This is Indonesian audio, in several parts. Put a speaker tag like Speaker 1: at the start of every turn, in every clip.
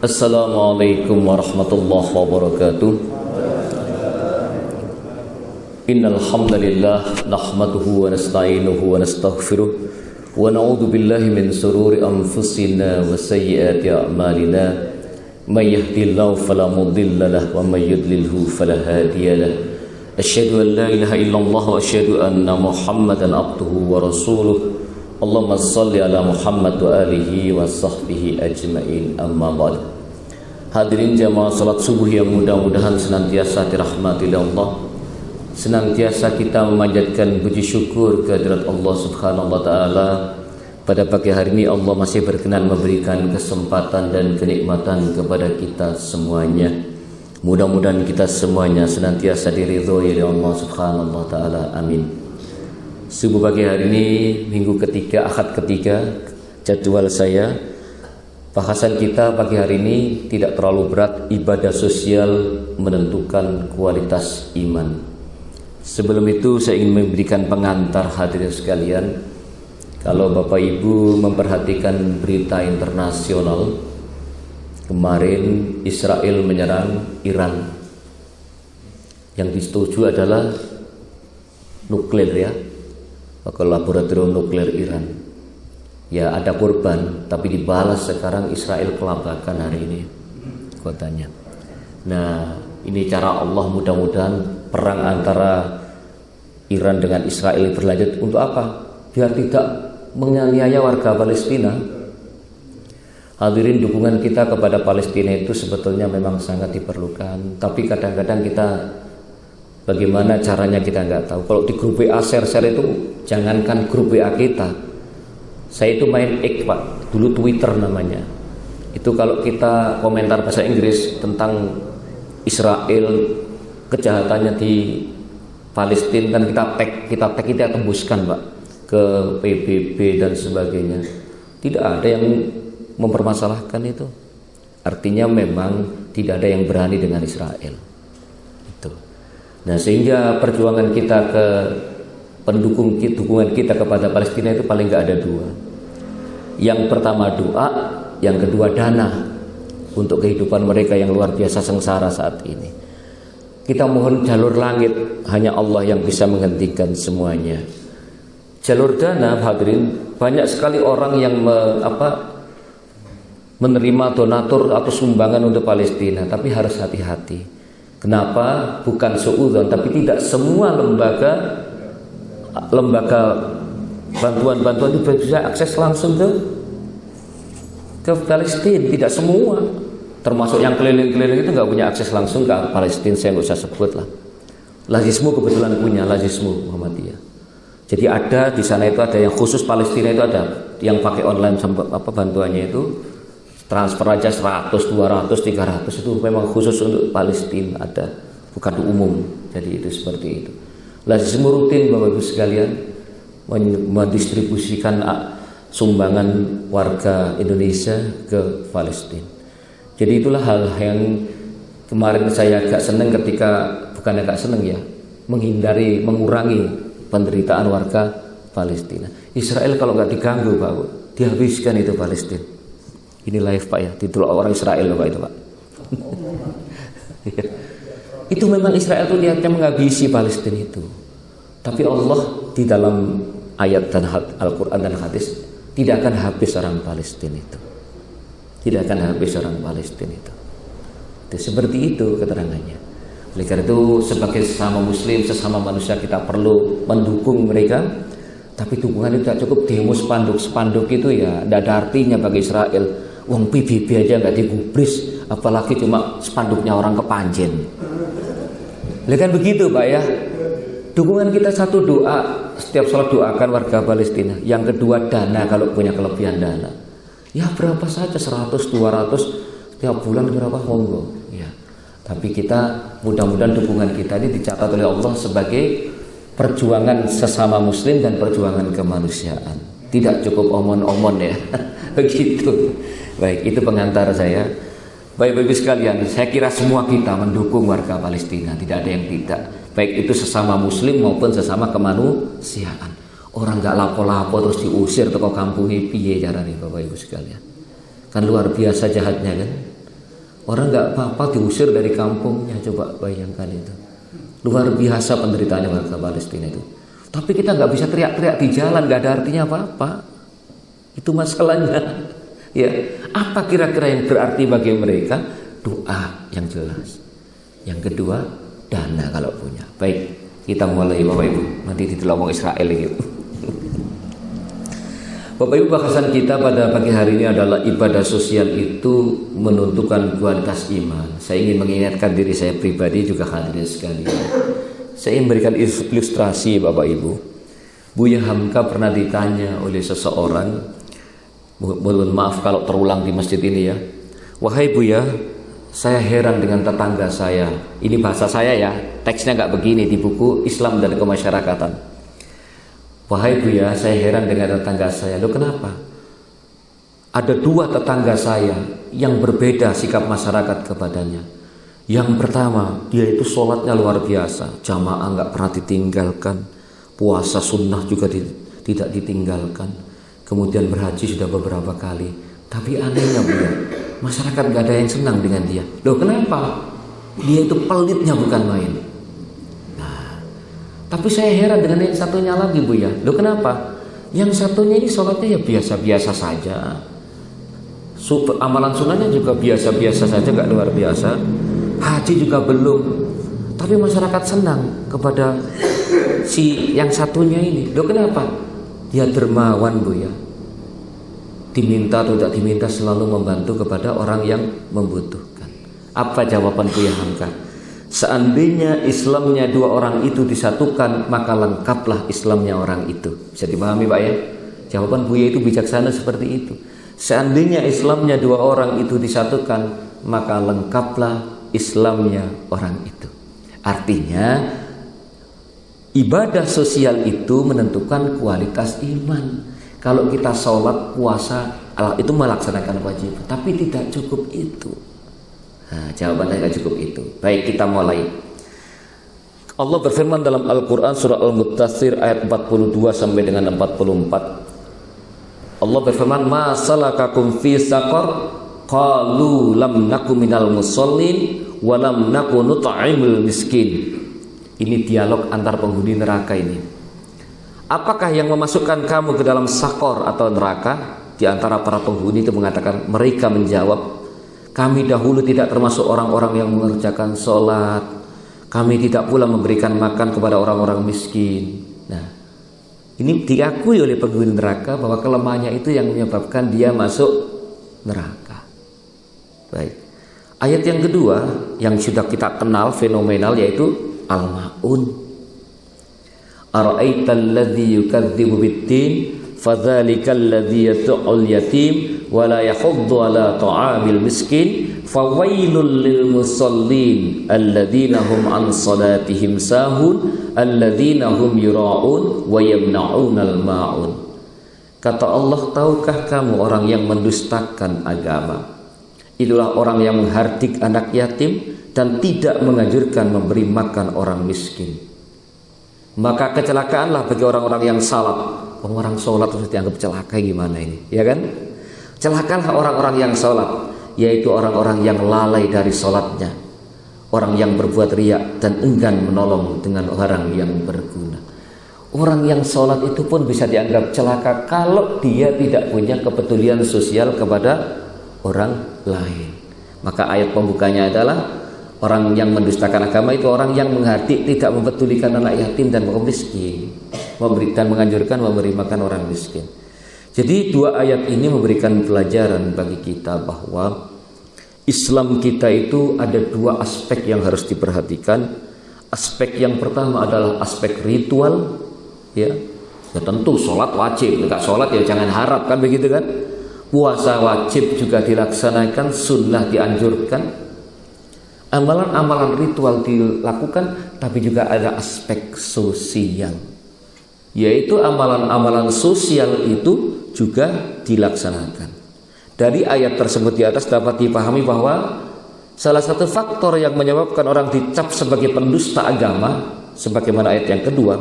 Speaker 1: Assalamualaikum warahmatullahi wabarakatuh. Innal hamdalillah nahmaduhu wa nasta'inuhu wa nastaghfiruh wa na'udzu billahi min shururi anfusina wa sayyiati a'malina. May yahdihillahu fala mudilla lahu wa may yudlilhu fala hadiya lahu. Asyhadu an la ilaha illallah wa asyhadu anna Muhammadan abduhu wa rasuluh. Allahumma shalli ala Muhammad wa alihi wa sahbihi ajma'in, amma ba'd. Hadirin jamaah salat subuh yang mudah-mudahan senantiasa dirahmati oleh Allah, senantiasa kita memanjatkan puji syukur kehadirat Allah Subhanahu wa taala. Pada pagi hari ini Allah masih berkenan memberikan kesempatan dan kenikmatan kepada kita semuanya. Mudah-mudahan kita semuanya senantiasa diridhoi oleh Allah Subhanahu wa taala. Amin. Subuh pagi hari ini minggu ketiga, Ahad ketiga jadwal saya. Bahasan kita pagi hari ini tidak terlalu berat, ibadah sosial menentukan kualitas iman. Sebelum itu saya ingin memberikan pengantar hadirin sekalian. Kalau Bapak Ibu memperhatikan berita internasional, kemarin Israel menyerang Iran. Yang disetujui adalah nuklir ya, laboratorium nuklir Iran. Ya ada korban, tapi dibalas sekarang Israel kelabakan hari ini kotanya. Nah ini cara Allah, mudah-mudahan perang antara Iran dengan Israel berlanjut untuk apa? Biar tidak menganiaya warga Palestina. Hadirin, dukungan kita kepada Palestina itu sebetulnya memang sangat diperlukan. Tapi kadang-kadang kita bagaimana caranya kita nggak tahu. Kalau di grup WA share-share itu, jangankan grup WA kita. Saya itu main X Pak, dulu Twitter namanya. Itu kalau kita komentar bahasa Inggris tentang Israel, kejahatannya di Palestina, dan kita tembuskan Pak ke PBB dan sebagainya. Tidak ada yang mempermasalahkan itu. Artinya memang tidak ada yang berani dengan Israel. Itu. Nah sehingga perjuangan kita ke dukungan kita kepada Palestina itu paling nggak ada dua. Yang pertama doa, yang kedua dana untuk kehidupan mereka yang luar biasa sengsara saat ini. Kita mohon jalur langit, hanya Allah yang bisa menghentikan semuanya. Jalur dana, hadirin, banyak sekali orang yang menerima donatur atau sumbangan untuk Palestina, tapi harus hati-hati. Kenapa? Bukan suudzon, tapi tidak semua lembaga bantuan-bantuan itu bisa akses langsung ke Palestina. Tidak semua, termasuk yang keliling-keliling itu nggak punya akses langsung ke Palestina. Saya nggak usah sebut lah. Lazismu kebetulan punya, Lazismu Muhammadiyah. Jadi ada di sana itu ada yang khusus Palestina, itu ada yang pakai online bantuannya itu transfer aja 100, 200, 300 itu memang khusus untuk Palestina, ada, bukan umum. Jadi itu seperti itu. Lazismu rutin Bapak Ibu sekalian mendistribusikan sumbangan warga Indonesia ke Palestina. Jadi itulah hal yang kemarin saya agak senang ketika, bukan agak senang ya, mengurangi penderitaan warga Palestina. Israel kalau nggak diganggu Pak, dihabiskan itu Palestina. Ini live Pak ya, ditolak orang Israel Pak itu Pak. Itu memang Israel itu niatnya menghabisi Palestina itu. Tapi Allah di dalam ayat dan Al-Quran dan hadis tidak akan habis orang Palestina itu. Tidak akan habis orang Palestina itu. Seperti itu keterangannya. Oleh karena itu sebagai sesama muslim, sesama manusia, kita perlu mendukung mereka. Tapi dukungan itu tidak cukup demo spanduk itu ya tidak ada artinya bagi Israel. Wong PBB aja nggak digubris, apalagi cuma spanduknya orang kepanjen. Kan begitu Pak ya. Dukungan kita satu doa, setiap sholat doakan warga Palestina. Yang kedua dana, kalau punya kelebihan dana. Ya berapa saja, 100, 200 setiap bulan berapa, monggo. Ya. Tapi kita mudah-mudahan dukungan kita ini dicatat oleh Allah sebagai perjuangan sesama muslim dan perjuangan kemanusiaan. Tidak cukup omon-omon ya. Begitu. Baik, itu pengantar saya. Baik Bapak sekalian, saya kira semua kita mendukung warga Palestina, tidak ada yang tidak. Baik itu sesama muslim maupun sesama kemanusiaan. Orang gak lapo-lapo terus diusir toko kampung piye carane Bapak Ibu sekalian. Kan luar biasa jahatnya kan. Orang nggak apa-apa diusir dari kampungnya, coba bayangkan itu. Luar biasa penderitaannya warga Palestina itu. Tapi kita nggak bisa teriak-teriak di jalan, nggak ada artinya apa-apa. Itu masalahnya. Ya, apa kira-kira yang berarti bagi mereka? Doa yang jelas. Yang kedua, dana kalau punya. Baik, kita mulai Bapak Ibu. Nanti ditelomong Israel gitu. Bapak Ibu, bahasan kita pada pagi hari ini adalah ibadah sosial itu menentukan kualitas iman. Saya ingin mengingatkan diri saya pribadi juga hadirin sekalian. Saya ingin memberikan ilustrasi Bapak Ibu. Buya Hamka pernah ditanya oleh seseorang, mohon maaf kalau terulang di masjid ini ya. Wahai Buya, saya heran dengan tetangga saya. Ini bahasa saya ya, teksnya nggak begini di buku Islam dan Kemasyarakatan. Wahai Buya, saya heran dengan tetangga saya. Loh kenapa? Ada dua tetangga saya yang berbeda sikap masyarakat kepadanya. Yang pertama, dia itu sholatnya luar biasa, jamaah nggak pernah ditinggalkan, puasa sunnah juga tidak ditinggalkan. Kemudian berhaji sudah beberapa kali. Tapi anehnya Buya, masyarakat nggak ada yang senang dengan dia. Loh kenapa? Dia itu pelitnya bukan main. Tapi saya heran dengan yang satunya lagi Buya. Loh kenapa? Yang satunya ini sholatnya ya biasa-biasa saja. Amalan sunnahnya juga biasa-biasa saja, gak luar biasa. Haji juga belum. Tapi masyarakat senang kepada si yang satunya ini. Loh kenapa? Dia dermawan Buya. Diminta atau tidak diminta selalu membantu kepada orang yang membutuhkan. Apa jawaban Buya Hamka? Seandainya Islamnya dua orang itu disatukan, maka lengkaplah Islamnya orang itu. Bisa dipahami Pak ya? Jawaban Buya itu bijaksana seperti itu. Seandainya Islamnya dua orang itu disatukan, maka lengkaplah Islamnya orang itu. Artinya ibadah sosial itu menentukan kualitas iman. Kalau kita sholat, puasa, itu melaksanakan wajib, tapi tidak cukup itu. Nah, jawabannya tidak cukup itu. Baik, kita mulai. Allah berfirman dalam Al-Quran surah Al-Muttatsir ayat 42 sampai dengan 44. Allah berfirman, ma salakakum fi saqar qalu lam naku minal musallin wa lam naku nut'imul miskin. Ini dialog antar penghuni neraka ini. Apakah yang memasukkan kamu ke dalam sakor atau neraka? Di antara para penghuni itu mengatakan, mereka menjawab, kami dahulu tidak termasuk orang-orang yang mengerjakan sholat. Kami tidak pula memberikan makan kepada orang-orang miskin. Nah, ini diakui oleh penghuni neraka bahwa kelemahannya itu yang menyebabkan dia masuk neraka. Baik. Ayat yang kedua yang sudah kita kenal fenomenal yaitu Al-Ma'un. Ara'aital ladzi yukadzibu bid-din fadzalikal ladzi yad'ul yatim wa la yahuddu ala ta'amil miskin fawailul lil musallin alladzina hum an salatihim sahun alladzina hum yura'un wa yamna'unal ma'un. Kata Allah, tahukah kamu orang yang mendustakan agama? Itulah orang yang menghardik anak yatim dan tidak menganjurkan memberi makan orang miskin. Maka kecelakaanlah bagi orang-orang yang salat. Orang sholat terus dianggap celaka gimana ini, ya kan? Celakalah orang-orang yang sholat, yaitu orang-orang yang lalai dari sholatnya, orang yang berbuat riya dan enggan menolong dengan orang yang berguna. Orang yang sholat itu pun bisa dianggap celaka kalau dia tidak punya kepedulian sosial kepada orang lain. Maka ayat pembukanya adalah orang yang mendustakan agama itu orang yang menghardik, tidak mempedulikan anak yatim dan kaum miskin, dan menganjurkan memberi makan orang miskin. Jadi dua ayat ini memberikan pelajaran bagi kita bahwa Islam kita itu ada dua aspek yang harus diperhatikan. Aspek yang pertama adalah aspek ritual, ya tentu sholat wajib, enggak sholat ya jangan harap kan begitu kan. Puasa wajib juga dilaksanakan, sunnah dianjurkan. Amalan-amalan ritual dilakukan, tapi juga ada aspek sosial, yaitu amalan-amalan sosial itu juga dilaksanakan. Dari ayat tersebut di atas dapat dipahami bahwa salah satu faktor yang menyebabkan orang dicap sebagai pendusta agama, sebagaimana ayat yang kedua,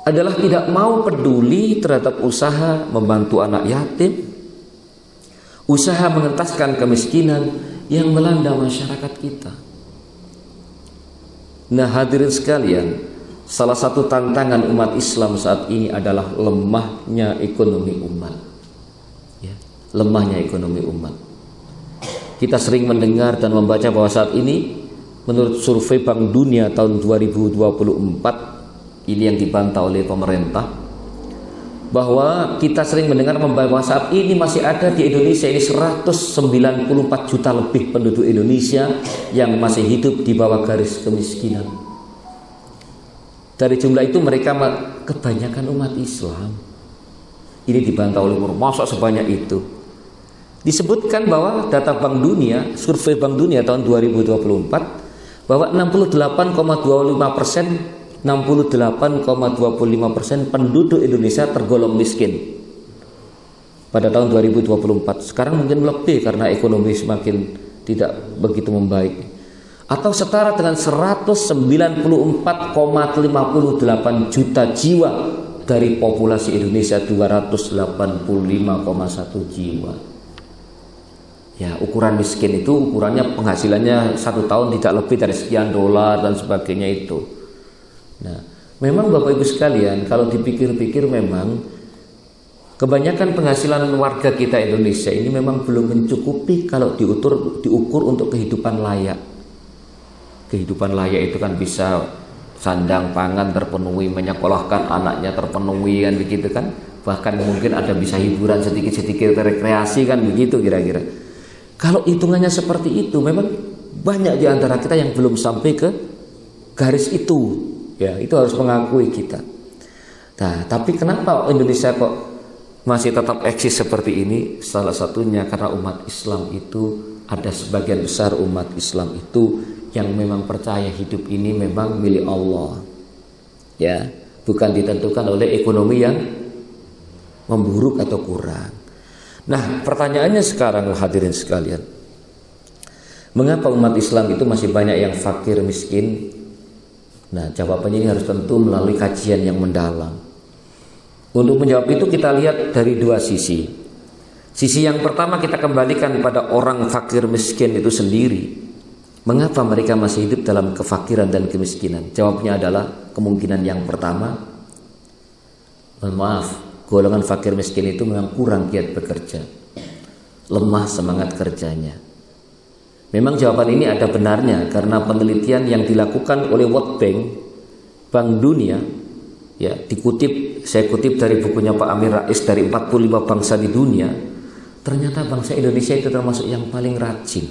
Speaker 1: adalah tidak mau peduli terhadap usaha membantu anak yatim, usaha mengentaskan kemiskinan, yang melanda masyarakat kita. Nah, hadirin sekalian, salah satu tantangan umat Islam saat ini adalah lemahnya ekonomi umat. Ya, lemahnya ekonomi umat. Kita sering mendengar dan membaca bahwa saat ini menurut survei Bank Dunia tahun 2024 ini yang dibantah oleh pemerintah, bahwa kita sering mendengar bahwa saat ini masih ada di Indonesia ini 194 juta lebih penduduk Indonesia yang masih hidup di bawah garis kemiskinan. Dari jumlah itu mereka kebanyakan umat Islam. Ini dibantah oleh masa sebanyak itu. Disebutkan bahwa data Bank Dunia, survei Bank Dunia tahun 2024, bahwa 68,25% penduduk Indonesia tergolong miskin pada tahun 2024. Sekarang mungkin lebih karena ekonomi semakin tidak begitu membaik, atau setara dengan 194,58 juta jiwa dari populasi Indonesia 285,1 jiwa. Ya, ukuran miskin itu ukurannya penghasilannya 1 tahun tidak lebih dari sekian dolar dan sebagainya itu. Nah, memang Bapak Ibu sekalian, kalau dipikir-pikir memang kebanyakan penghasilan warga kita Indonesia ini memang belum mencukupi kalau diukur untuk kehidupan layak. Kehidupan layak itu kan bisa sandang pangan terpenuhi, menyekolahkan anaknya terpenuhi, kan begitu kan. Bahkan mungkin ada bisa hiburan sedikit-sedikit, rekreasi, kan begitu kira-kira. Kalau hitungannya seperti itu, memang banyak di antara kita yang belum sampai ke garis itu. Ya, itu harus mengakui kita. Nah, tapi kenapa Indonesia kok masih tetap eksis seperti ini? Salah satunya karena umat Islam itu, ada sebagian besar umat Islam itu yang memang percaya hidup ini memang milik Allah. Ya, bukan ditentukan oleh ekonomi yang memburuk atau kurang. Nah, pertanyaannya sekarang hadirin sekalian, mengapa umat Islam itu masih banyak yang fakir miskin? Nah, jawabannya ini harus tentu melalui kajian yang mendalam. Untuk menjawab itu kita lihat dari dua sisi. Sisi yang pertama kita kembalikan pada orang fakir miskin itu sendiri. Mengapa mereka masih hidup dalam kefakiran dan kemiskinan? Jawabnya adalah kemungkinan yang pertama, golongan fakir miskin itu memang kurang giat bekerja, lemah semangat kerjanya. Memang jawaban ini ada benarnya karena penelitian yang dilakukan oleh World Bank, Bank Dunia, ya, saya kutip dari bukunya Pak Amir Rais dari 45 bangsa di dunia, ternyata bangsa Indonesia itu termasuk yang paling rajin.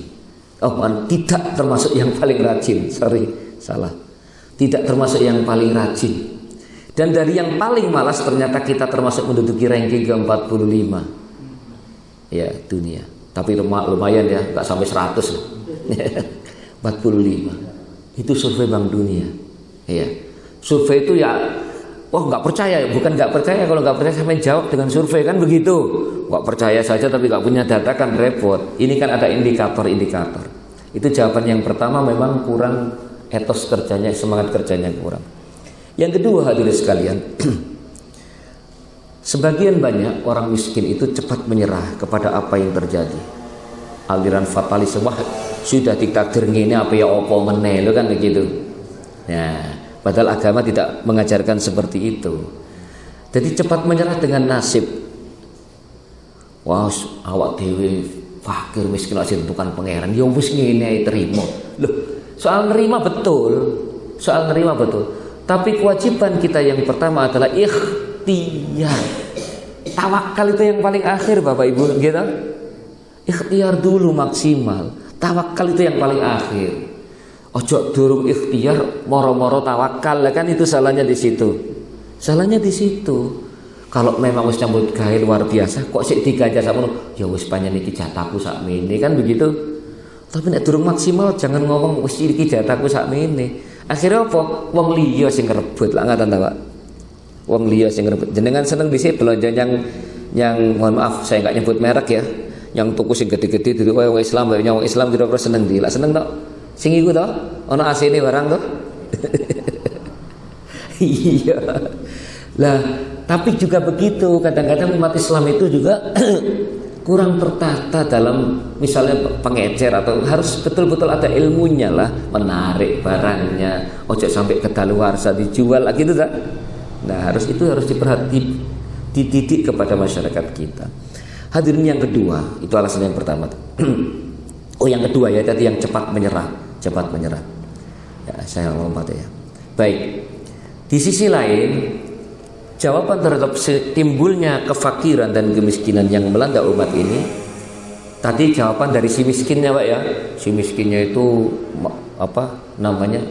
Speaker 1: Tidak termasuk yang paling rajin, tidak termasuk yang paling rajin. Dan dari yang paling malas ternyata kita termasuk menduduki ranking ke-45 ya dunia. Tapi lumayan ya, nggak sampai 100 loh. 45. Itu survei Bank Dunia. Ya. Survei itu ya, nggak percaya, bukan nggak percaya. Kalau nggak percaya sampai jawab dengan survei, kan begitu. Nggak percaya saja tapi nggak punya data kan repot. Ini kan ada indikator-indikator. Itu jawaban yang pertama, memang kurang etos kerjanya, semangat kerjanya kurang. Yang kedua hadirin sekalian, sebagian banyak orang miskin itu cepat menyerah kepada apa yang terjadi. Aliran fatalis, sudah ditakdir ngene apa ya opo meneh, kan begitu. Nah, padahal agama tidak mengajarkan seperti itu. Jadi cepat menyerah dengan nasib. Awak dewe fakir miskin aja tentukan pangeran. Ya wis ngene terima. Loh, soal nerima betul. Tapi kewajiban kita yang pertama adalah ikhtiar. Tawakal itu yang paling akhir Bapak Ibu, gitu. Ikhtiar dulu maksimal. Tawakal itu yang paling akhir. Ojo durung ikhtiar moro-moro tawakal, kan itu salahnya di situ. Kalau memang wis nyambut gawe luar biasa, kok sik digajar sakmono, ya wis panjen iki jatahku sakmene, kan begitu. Tapi nek durung maksimal jangan ngomong wis iki jatahku sakmene. Akhirnya apa? Wong liya sing ngerebut lah, ngaten ta, Pak. Wong liya sing ngerebut. Jenengan seneng dhisik belanja yang mohon maaf saya enggak nyebut merek ya. Yang tuku sing gede-gede dulu wong Islam, wong Islam kira-kira seneng ndi? Lah seneng tok. Sing iku to, ana asine barang to. Iya. Lah, tapi juga begitu, kadang-kadang umat Islam itu juga kurang tertata dalam misalnya pengecer, atau harus betul-betul ada ilmunya lah, menarik barangnya, ojo sampai kedaluarsa dijual gitu tak? Nah harus dididik kepada masyarakat kita. Hadirin yang kedua, itu alasan yang pertama. Oh yang kedua ya tadi yang cepat menyerah. Ya, saya lompat ya. Baik. Di sisi lain, jawaban terhadap timbulnya kefakiran dan kemiskinan yang melanda umat ini, tadi jawaban dari si miskinnya Pak ya. Si miskinnya itu apa namanya?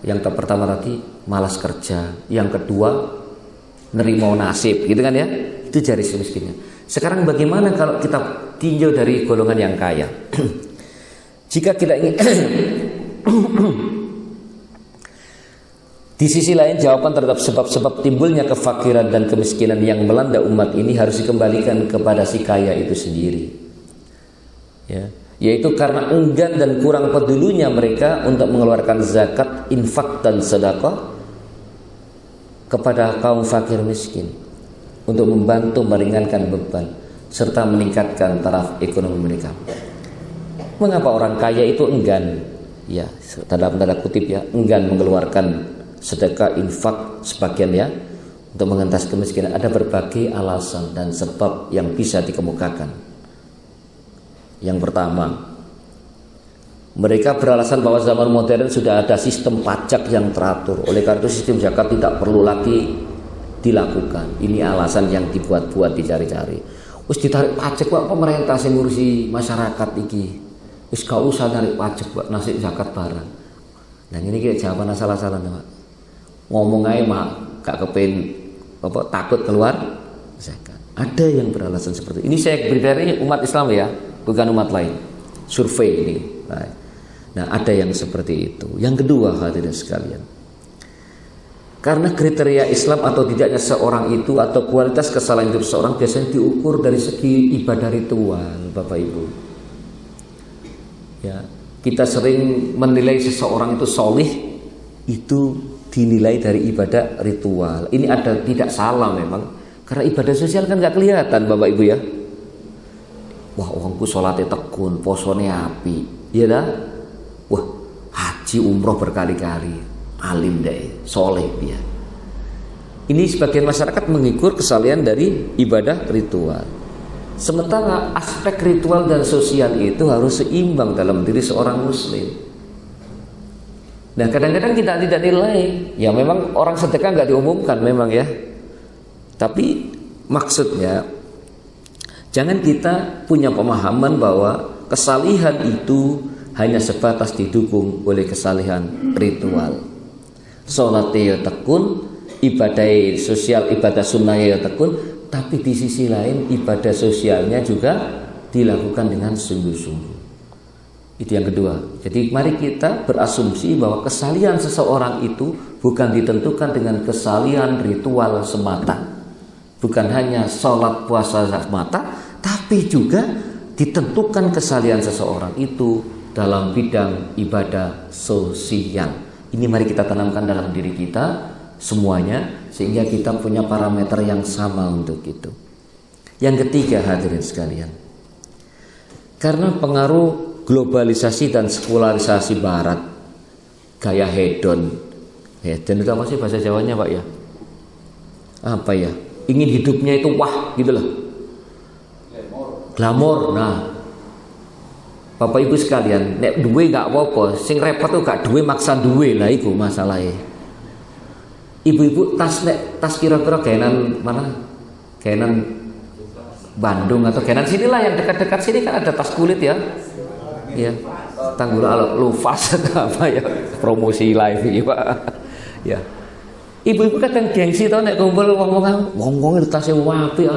Speaker 1: Yang pertama tadi malas kerja, yang kedua nerima nasib, gitu kan ya? Itu dari si miskinnya. Sekarang bagaimana kalau kita tinjau dari golongan yang kaya? Jika kita ingin di sisi lain, jawaban terhadap sebab-sebab timbulnya kefakiran dan kemiskinan yang melanda umat ini harus dikembalikan kepada si kaya itu sendiri, ya, yaitu karena enggan dan kurang pedulinya mereka untuk mengeluarkan zakat, infak dan sedekah kepada kaum fakir miskin untuk membantu meringankan beban serta meningkatkan taraf ekonomi mereka. Mengapa orang kaya itu enggan, ya, dalam tanda kutip ya, enggan mengeluarkan sedekah, infak sebagian ya untuk mengentas kemiskinan? Ada berbagai alasan dan sebab yang bisa dikemukakan. Yang pertama, mereka beralasan bahwa zaman modern sudah ada sistem pajak yang teratur, oleh karena itu sistem zakat tidak perlu lagi dilakukan. Ini alasan yang dibuat-buat, dicari-cari. Wis ditarik pajak Pak, pemerintah sing ngurusi masyarakat iki. Wis gak usah narik pajak Pak, nasib zakat barang. Nah ini kayak jawaban asal-asalan Pak. Ngomong aja mak gak kepen apa, takut keluar zakat. Ada yang beralasan seperti ini. Saya berdiri umat Islam ya, bukan umat lain. Survei ini. Nah ada yang seperti itu. Yang kedua hadirin sekalian, karena kriteria Islam atau tidaknya seorang itu atau kualitas kesalahan hidup seorang biasanya diukur dari segi ibadah ritual, Bapak Ibu. Ya, kita sering menilai seseorang itu solih itu dinilai dari ibadah ritual. Ini ada tidak salah memang, karena ibadah sosial kan nggak kelihatan Bapak Ibu ya. Wah orangku sholatnya tekun, posonnya api, ya dah. Wah haji umroh berkali-kali, alim deh, soleh dia. Ini sebagian masyarakat mengukur kesalahan dari ibadah ritual. Sementara aspek ritual dan sosial itu harus seimbang dalam diri seorang muslim. Nah kadang-kadang kita tidak nilai. Ya memang orang sedekah nggak diumumkan memang ya. Tapi maksudnya jangan kita punya pemahaman bahwa kesalihan itu hanya sebatas didukung oleh kesalihan ritual. Sholatnya ya tekun, ibadah sosial, ibadah sunnah ya tekun, tapi di sisi lain ibadah sosialnya juga dilakukan dengan sungguh-sungguh. Itu yang kedua. Jadi mari kita berasumsi bahwa kesalihan seseorang itu bukan ditentukan dengan kesalihan ritual semata, bukan hanya sholat puasa semata, tapi juga ditentukan kesalihan seseorang itu dalam bidang ibadah sosial. Ini mari kita tanamkan dalam diri kita semuanya, sehingga kita punya parameter yang sama untuk itu. Yang ketiga hadirin sekalian, karena pengaruh globalisasi dan sekularisasi barat, gaya hedon itu apa sih bahasa Jawanya Pak ya? Apa ya? Ingin hidupnya itu wah gitu loh, glamor. Nah Bapak Ibu sekalian, nek duwe gak apa-apa, sing repot tuh gak duwe maksa duwe lah, itu masalahnya. Ibu-ibu tas kira-kira gainan mana? Gainan Bandung atau gainan sinilah yang dekat-dekat sini kan ada tas kulit ya. Ya, Tanggul Lufas atau apa ya, promosi live ya Pak. Ya. Ibu-ibu kadang gengsi tau nek kumpul wong-wong itu tasnya apik.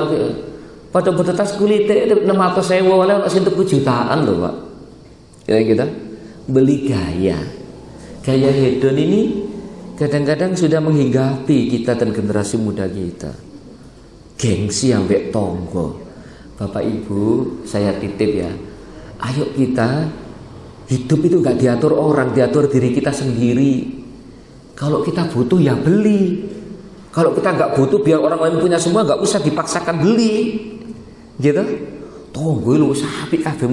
Speaker 1: Pada tas kulit itu 600.000 oleh ono sing tuku jutaan loh Pak. Ya kita beli gaya hedon ini kadang-kadang sudah menghinggapi kita dan generasi muda kita. Gengsi ambek tonggo. Bapak Ibu, saya titip ya. Ayo kita hidup itu gak diatur orang, diatur diri kita sendiri. Kalau kita butuh ya beli. Kalau kita gak butuh biar orang lain punya semua, gak usah dipaksakan beli. Gitu. tonggo lho wis apik kabeh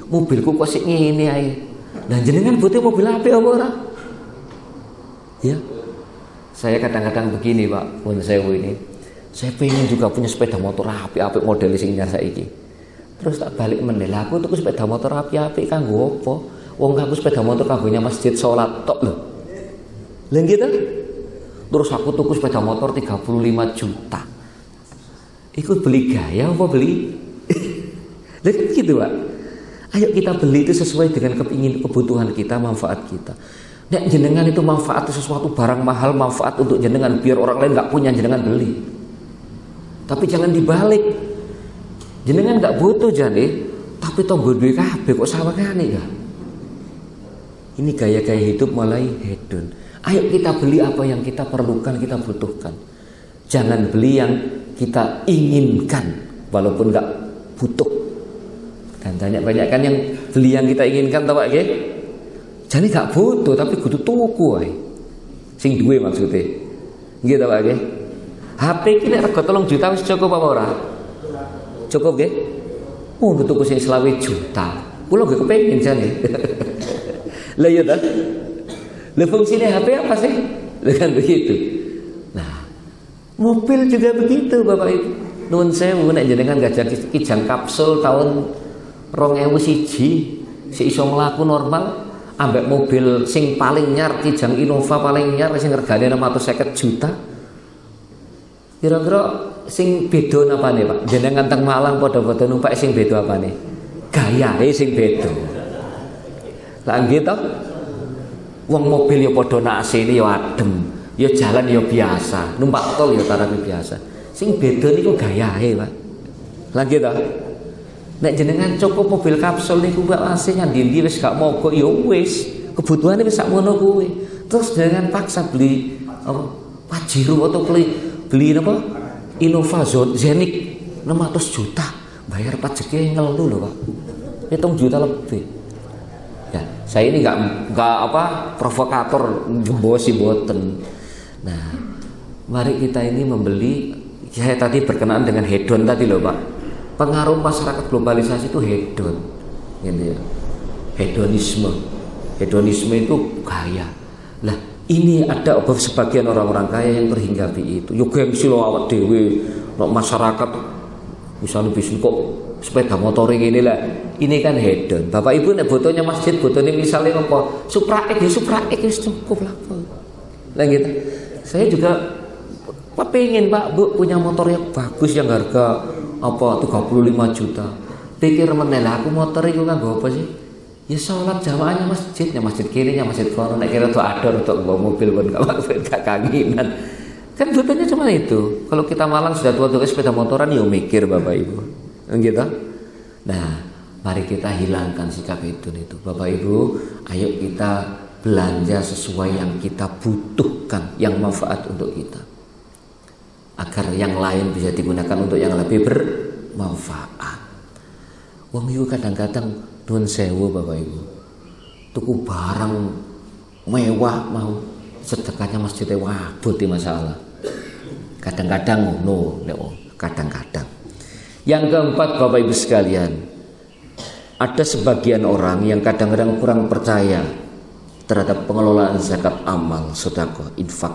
Speaker 1: mobilku kok sik ngene ae. Lah jenengan butuh mobil apik apa ora? Ya. Saya kadang-kadang begini Pak, pun saya ini. Saya pengen juga punya sepeda motor apik-apik model sing nyar saiki. Terus tak balik meneh, lah aku tuku sepeda motor apik-apik kanggo apa? Wong aku sepeda motor kanggonya masjid salat tok lho. Lah gitu. Terus aku tuku sepeda motor 35 juta. Ikut beli gaya apa beli? Lah gitu Pak. Ayo kita beli itu sesuai dengan kebutuhan kita, manfaat kita. Nek jenengan itu manfaat sesuatu barang mahal, manfaat untuk jenengan biar orang lain nggak punya, jenengan beli. Tapi jangan dibalik. Jenengan nggak butuh jadi, tapi tonggo duwe kabeh kok sawangane ya. Ini gaya-gaya hidup mulai hedon. Ayo kita beli apa yang kita perlukan, kita butuhkan. Jangan beli yang kita inginkan walaupun nggak butuh. Dan banyak kan yang beli yang kita inginkan tahu Pak nggih? Jadi gak butuh tapi kudu tuku ae. Sing duwe maksudnya. Nggih ta Pak nggih? HP iki nek rega 3 juta wis cukup apa ora? Cukup nggih? Oh, tuku sing 20 juta. Kula nggih kepengin jane. Lah ya ta? Lah fungsine HP apa sih? Lah kan begitu. Nah, mobil juga begitu Bapak Ibu. Nuwun sewu nek jenengan gajah kijang kapsul tahun 2001 si iso mlaku normal. Ambek mobil sing paling nyar kijang Innova paling nyar sing regane 650 juta. Kira-kira sing beda napane Pak? Jenengan teng Malang padha-padha numpak sing beda apane? Gayahe sing beda. Lah nggih to? Wong mobil ya padha nak AC-ne ya adem, ya jalan ya biasa, numpak tol ya tarane biasa. Sing beda niku gayahe Pak. Lah nggih to? Nek jenengan cukup mobil kapsul niku Mbak AC nyandi wis gak mogok ya wis, kebutuhane wis sak ngono kuwi. Terus jangan paksa beli apa Pajero atau beli apa Innova Zenic 600 juta, bayar pajaknya ngelu lho Pak. 7 juta lebih. Ya, saya ini enggak apa provokator gembosi boten. Nah, mari kita ini membeli, saya tadi berkenaan dengan hedon tadi loh Pak. Pengaruh masyarakat globalisasi itu hedon, gitu ya. Hedonisme itu gaya. Lah ini ada sebagian orang-orang kaya yang terhinggapi itu. Yo gengsi lo awak dewe, lo masyarakat misalnya bisnis kok sepeda motor ini lah. Ini kan hedon. Bapak Ibu nek fotonya masjid, fotonya misalnya apa? Supra X cukup lah. Lah gitu. Saya juga pengen Pak Bu punya motor yang bagus yang harga apa 35 juta. Pikir meneh lah aku motor iku kanggo apa sih? Ya sholat jamaahnya masjidnya masjid kiri, masjid kono. Nek kira tuh ador untuk bawa mobil pun gak kanginan. Kan butuhnya cuma itu. Kalau kita Malang sudah tua-tua sepeda motoran ya mikir Bapak Ibu. Gitu. Nah, mari kita hilangkan sikap itu Bapak Ibu. Ayo kita belanja sesuai yang kita butuhkan, yang manfaat untuk kita. Agar yang lain bisa digunakan untuk yang lebih bermanfaat. Wong iku kadang-kadang nuwun sewu Bapak Ibu. Tuku barang mewah mau sedekahnya masjidnya wabut masalah. Kadang-kadang kadang-kadang. Yang keempat Bapak Ibu sekalian, ada sebagian orang yang kadang-kadang kurang percaya terhadap pengelolaan zakat amal, sedekah, infak,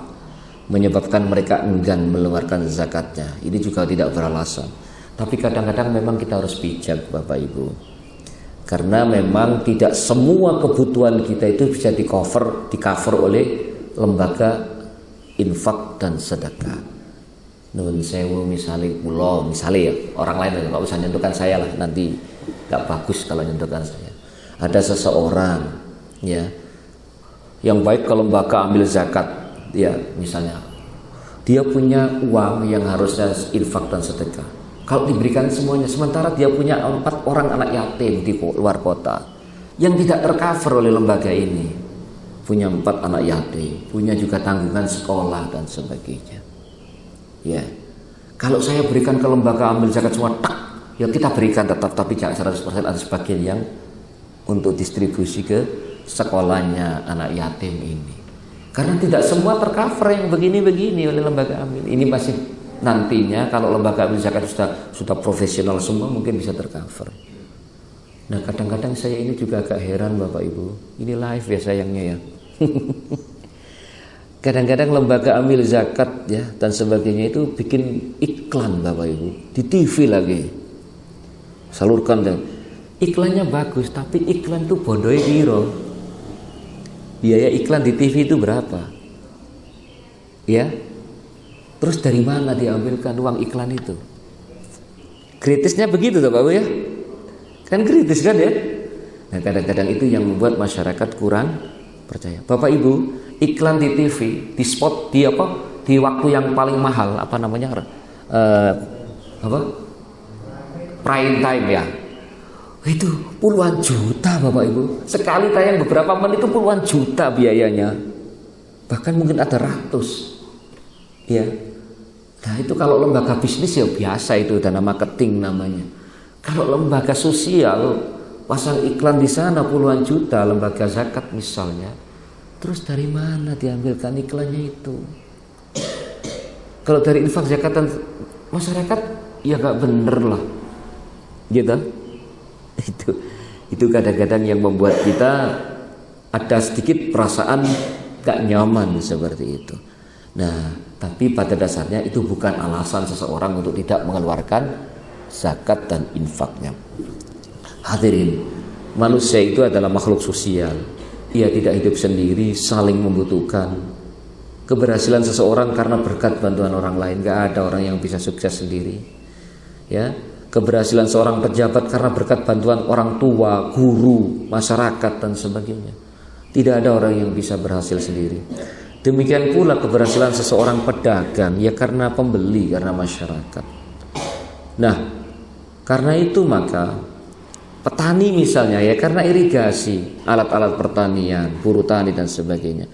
Speaker 1: menyebabkan mereka enggan mengeluarkan zakatnya. Ini juga tidak beralasan. Tapi kadang-kadang memang kita harus bijak Bapak Ibu. Karena memang tidak semua kebutuhan kita itu bisa di cover oleh lembaga infak dan sedekah. Nuwun sewu misalnya ya orang lain nggak usah nyentuhkan saya lah, nanti nggak bagus kalau nyentuhkan saya. Ada seseorang ya yang baik kalau lembaga ambil zakat. Ya, misalnya dia punya uang yang harusnya infak dan sedekah. Kalau diberikan semuanya, sementara dia punya 4 orang anak yatim di luar kota yang tidak tercover oleh lembaga ini. Punya 4 anak yatim, punya juga tanggungan sekolah dan sebagainya. Ya, kalau saya berikan ke lembaga ambil zakat semua, ya kita berikan tetap, tapi jangan 100%, ada sebagian yang untuk distribusi ke sekolahnya anak yatim ini. Karena tidak semua tercover yang begini-begini oleh lembaga amil. Ini masih nantinya kalau lembaga amil zakat sudah profesional semua mungkin bisa tercover. Nah kadang-kadang saya ini juga agak heran Bapak Ibu, ini live ya sayangnya ya. Kadang-kadang lembaga amil zakat ya dan sebagainya itu bikin iklan Bapak Ibu di TV lagi, salurkan dan iklannya bagus, tapi iklan itu bondoe piro? Biaya iklan di TV itu berapa? Ya, terus dari mana diambilkan uang iklan itu? Kritisnya begitu Bapak Ibu ya. Kan kritis kan ya. Nah kadang-kadang itu yang membuat masyarakat kurang percaya. Bapak Ibu, iklan di TV, di spot, di apa? Di waktu yang paling mahal, apa namanya? Prime time ya. Itu puluhan juta Bapak Ibu. Sekali tayang beberapa menit itu puluhan juta biayanya. Bahkan mungkin ada ratus. Ya. Nah, itu kalau lembaga bisnis ya biasa itu dana marketing namanya. Kalau lembaga sosial pasang iklan di sana puluhan juta, lembaga zakat misalnya, terus dari mana diambilkan iklannya itu? Kalau dari infak zakatan masyarakat ya gak bener lah, gitu. Itu kadang-kadang yang membuat kita ada sedikit perasaan gak nyaman seperti itu. Nah, tapi pada dasarnya itu bukan alasan seseorang untuk tidak mengeluarkan zakat dan infaknya. Hadirin, manusia itu adalah makhluk sosial. Ia tidak hidup sendiri, saling membutuhkan. Keberhasilan seseorang karena berkat bantuan orang lain. Gak ada orang yang bisa sukses sendiri. Ya, keberhasilan seorang pejabat karena berkat bantuan orang tua, guru, masyarakat dan sebagainya. Tidak ada orang yang bisa berhasil sendiri. Demikian pula keberhasilan seseorang pedagang ya karena pembeli, karena masyarakat. Nah, karena itu maka petani misalnya ya karena irigasi, alat-alat pertanian, buruh tani dan sebagainya.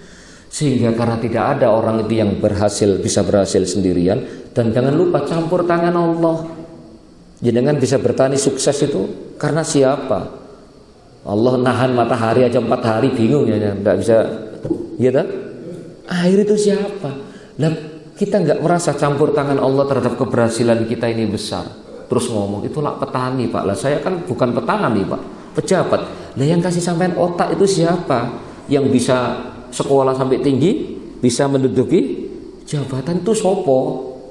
Speaker 1: Sehingga karena tidak ada orang itu yang bisa berhasil sendirian. Dan jangan lupa campur tangan Allah. Jenengan bisa bertani sukses itu karena siapa? Allah nahan matahari aja 4 hari bingung ya, nggak bisa, ya tak? Air itu siapa? Nah, kita nggak merasa campur tangan Allah terhadap keberhasilan kita ini besar. Terus ngomong itulah petani Pak. Lah saya kan bukan petani Pak, pejabat. Lah yang kasih sampean otak itu siapa? Yang bisa sekolah sampai tinggi, bisa menduduki jabatan itu sopo?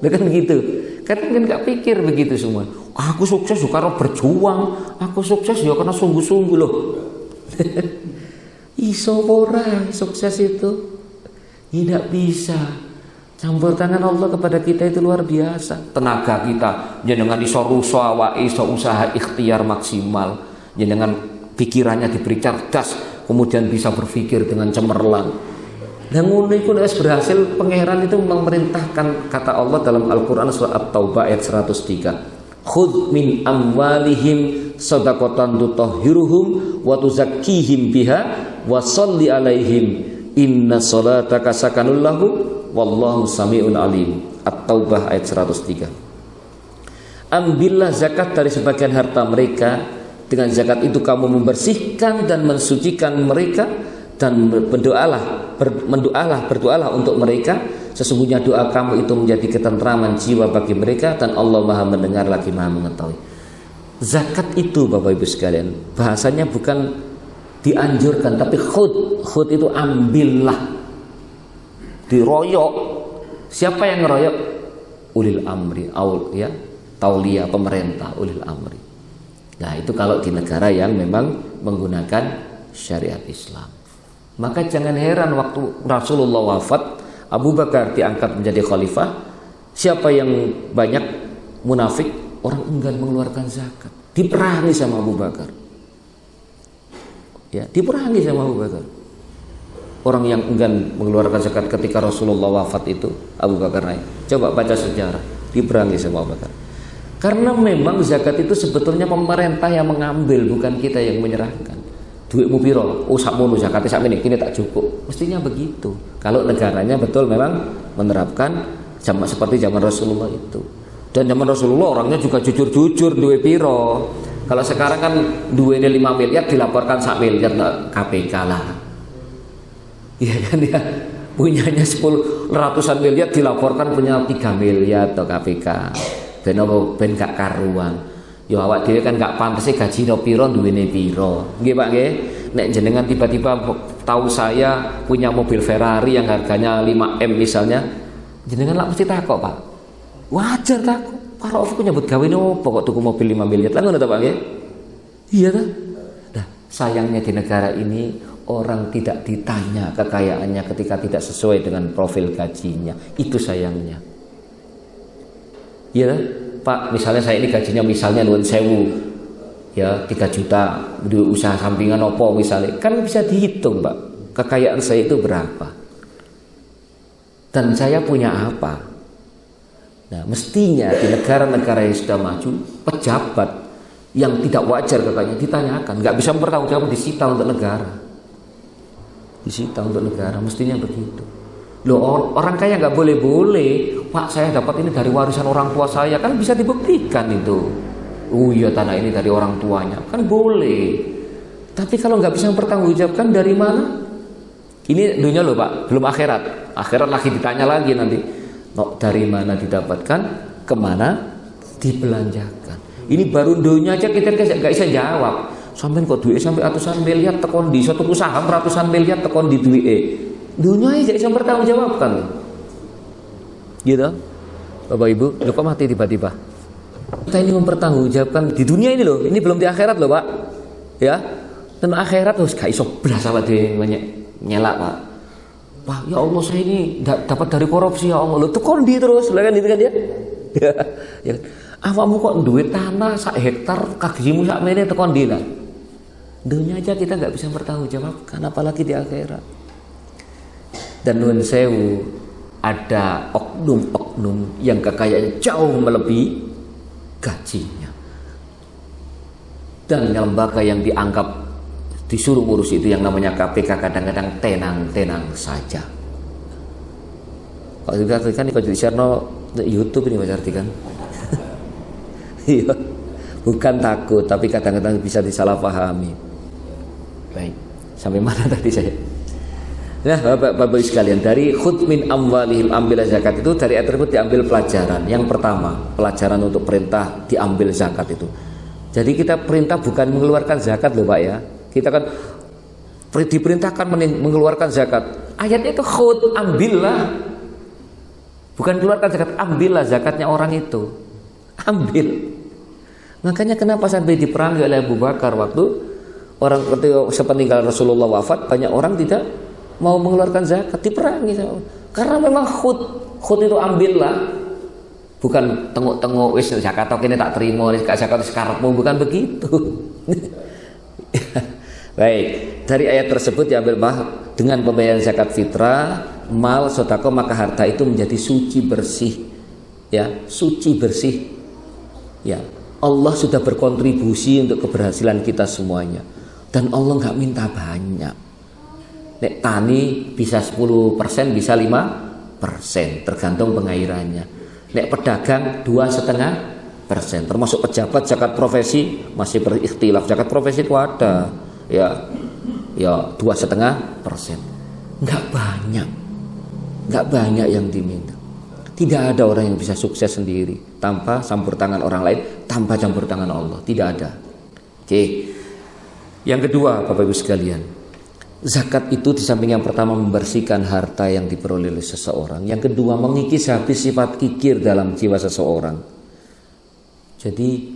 Speaker 1: Nah, kan begitu. Kan nggak pikir begitu semua. Aku sukses juga karena berjuang. Aku sukses ya karena sungguh-sungguh loh. Iso ora sukses itu? Tidak bisa. Campur tangan Allah kepada kita itu luar biasa. Tenaga kita jenengan iso ruso awake, iso usaha ikhtiar maksimal. Jenengan pikirannya diberi cerdas, kemudian bisa berpikir dengan cemerlang. Dan ngono iku nek berhasil, pangeran itu memerintahkan, kata Allah dalam Al-Qur'an surat At-Taubah ayat 103. Khudh min amwalihim shadaqatan tutahhiruhum wa tuzakkihim biha wa sholli alaihim inna sholataka sakanul lahum wallahu sami'un alim. At-Taubah ayat 103. Ambillah zakat dari sebagian harta mereka, dengan zakat itu kamu membersihkan dan mensucikan mereka, dan berdoalah untuk mereka, sesungguhnya doa kamu itu menjadi ketentraman jiwa bagi mereka, dan Allah Maha mendengar lagi Maha mengetahui. Zakat itu Bapak Ibu sekalian, bahasanya bukan dianjurkan, tapi khud itu ambillah, diroyok. Siapa yang ngeroyok? Ulil amri, ya, tauliah, pemerintah, ulil amri. Nah itu kalau di negara yang memang menggunakan syariat Islam. Maka jangan heran waktu Rasulullah wafat, Abu Bakar diangkat menjadi khalifah. Siapa yang banyak munafik, orang enggan mengeluarkan zakat, diperangi sama Abu Bakar. Ya, diperangi sama Abu Bakar. Orang yang enggan mengeluarkan zakat ketika Rasulullah wafat itu Abu Bakar naik. Coba baca sejarah, diperangi sama Abu Bakar. Karena memang zakat itu sebetulnya pemerintah yang mengambil, bukan kita yang menyerahkan. Duitmu piro? Oh sakmono zakatnya sakmene kini tak cukup. Mestinya begitu. Kalau negaranya betul memang menerapkan seperti zaman Rasulullah itu. Dan zaman Rasulullah orangnya juga jujur-jujur duit piro. Kalau sekarang kan duitnya 5 miliar dilaporkan sak miliar KPK lah. Iya kan ya. punyanya 10 ratusan miliar dilaporkan punya 3 miliar atau KPK. Ben gak karuan. Ya awak dhewe kan gak pantes gaji no piro duwene piro. Nggih Pak nggih. Nek jenengan tiba-tiba tahu saya punya mobil Ferrari yang harganya 5M misalnya, jenengan lah mesti takok Pak. Wajar takok. Pak Rauf nyebut gawe opo kok tuku mobil 5 miliar. Lah ngono ta Pak nggih? Iya ta? Nah, sayangnya di negara ini orang tidak ditanya kekayaannya ketika tidak sesuai dengan profil gajinya. Itu sayangnya. Iya, Pak, misalnya saya ini gajinya misalnya nuwun sewu, ya 3 juta, di usaha sampingan opo misalnya, kan bisa dihitung Pak, kekayaan saya itu berapa, dan saya punya apa. Nah, mestinya di negara-negara yang sudah maju, pejabat yang tidak wajar kekayaan ditanyakan, nggak bisa mempertanggungjawabkan, disita untuk negara, mestinya begitu. Loh, orang kaya nggak boleh, Pak saya dapat ini dari warisan orang tua saya, kan bisa dibuktikan itu. Oh iya tanah ini dari orang tuanya, kan boleh. Tapi kalau nggak bisa mempertanggungjawabkan dari mana? Ini dunia loh Pak, belum akhirat. Akhirat lagi ditanya lagi nanti. No, dari mana didapatkan, kemana dibelanjakan. Ini baru dunia aja kita nggak bisa jawab. Sampai kok duit sampai ratusan miliar tekon di suatu usaha ratusan miliar tekon di duit. Dunia aja bisa mempertanggungjawabkan. Gitu, Bapak Ibu, lo kok mati tiba-tiba? Kita ini mempertanggungjawabkan di dunia ini loh, ini belum di akhirat loh Pak, ya. Dan akhirat harus gak iso belas sama dia nyelak Pak, ya Allah saya ini dapat dari korupsi ya Allah, lo tuh kondi terus, lah kan itu kan ya. Ya, awamu kok duit tanah 1 hektar kagimu sak mene tuh kondi lah. Dunia aja kita nggak bisa mempertanggungjawabkan, apalagi di akhirat. Dan nuwun sewu, ada oknum-oknum yang kekayaannya jauh melebihi gajinya, dan lembaga yang dianggap disuruh ngurus itu yang namanya KPK kadang-kadang tenang-tenang saja. Kalau juga kan kalau di YouTube ini Mas Arti kan, iya, bukan takut tapi kadang-kadang bisa disalahpahami. Baik, sampai mana tadi saya? Nah, Bapak-Bapak sekalian, dari khudz min amwalihim, ambil zakat itu dari ayat tersebut diambil pelajaran. Yang pertama, pelajaran untuk perintah diambil zakat itu. Jadi kita perintah bukan mengeluarkan zakat loh Pak ya. Kita kan diperintahkan mengeluarkan zakat. Ayatnya itu khudz, ambillah. Bukan keluarkan zakat, ambillah zakatnya orang itu. Ambil. Makanya kenapa sampai diperangi oleh Abu Bakar waktu orang ketika sepeninggal Rasulullah wafat, banyak orang tidak mau mengeluarkan zakat, diperangi karena memang khud itu ambillah, bukan tengok-tengok wis zakat tok ini tak terima wis zakat sekarepmu, bukan begitu. Baik, dari ayat tersebut diambil dengan pembayaran zakat fitrah, mal, sedekah, maka harta itu menjadi suci bersih. Ya, suci bersih. Ya, Allah sudah berkontribusi untuk keberhasilan kita semuanya. Dan Allah nggak minta banyak. Nek tani bisa 10%, bisa 5%, tergantung pengairannya. Nek pedagang 2,5%, termasuk pejabat zakat profesi masih berikhtilaf. Zakat profesi itu ada, ya 2,5%. Nggak banyak yang diminta. Tidak ada orang yang bisa sukses sendiri tanpa campur tangan orang lain, tanpa campur tangan Allah. Tidak ada. Oke. Yang kedua, Bapak Ibu sekalian, zakat itu di samping yang pertama membersihkan harta yang diperoleh oleh seseorang, yang kedua mengikis habis sifat kikir dalam jiwa seseorang. Jadi